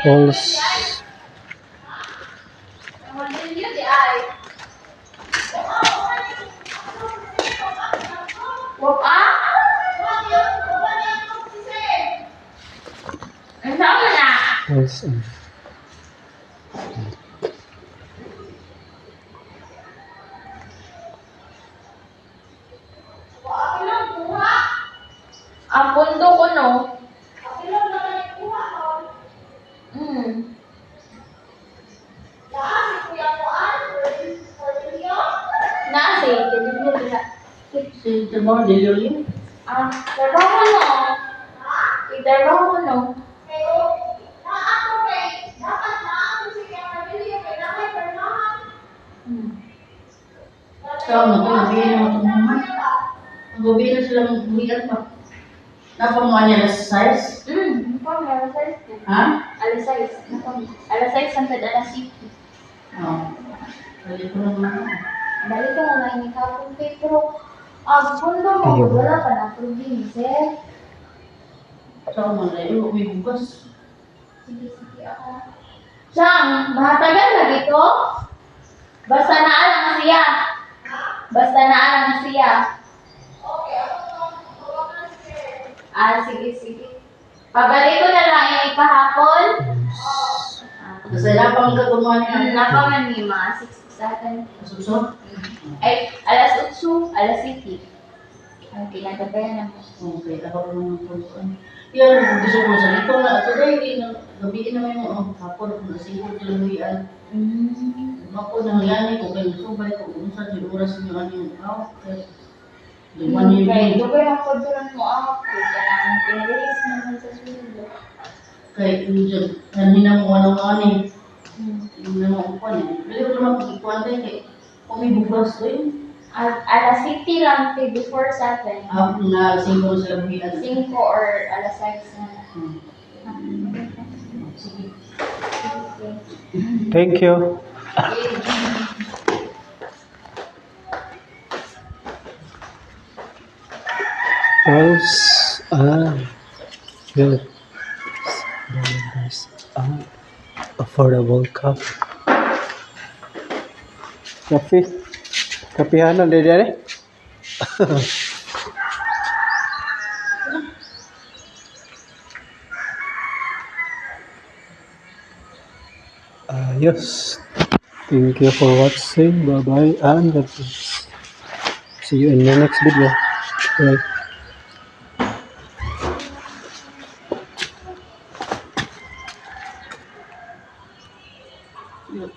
Walls. Walls. Ang pundo ko, no? Nasi, jadi dia bisa. Si trabaho delivery. Trabaho no. Trabaho no. Ikaw na ko nabihin mo itong naman. Magabi na silang umiiyak pa. Napamuha niya na size? Alas 6. Ha? Alas 6. Alas 6 sampai alas 7. Oo. Balik ko naman. Balik ka na lang ikapon kay pero ang pundo mo, wala pa na problema, sir. Saan mo na yun? May bukas. Sige, ako. Siyang, mahatagal na dito? Basta naalang siya. Basta naalang siya. Sige. Pabalik ko na lang yung ikahapon. Kasi napang katumahan niya. Napaman ni mga 6 sa atin. Susok? Ay, alas 8, alas 7. Ang kinagabayan mo. Okay, ako naman po. Yan, gusto ko sa ito na. Today, gabiin naman yung hapon. Nasiguro talawian. Ako nang yan ko kayo subay ko kung saan yung oras nyo ano yung okay. Liman yun Kaya yun. ito ko yung pagduran mo ako. Kailangan pinag-release naman sa sulo. Kaya yun, kanina mo anong ani. Yung naman ko niya. Pwede ko naman pag-ikuan tayo kay kung may bugas ko yun. Alas 50 lang before 7. Na singko sa labihan. 5 or alas 6 na. Sige. Thank you. Walls. Good. Affordable cup. Coffee. Kapihan na dede. Yes. Thank you for watching. Bye bye and God bless. See you in the next video. Bye. Yun.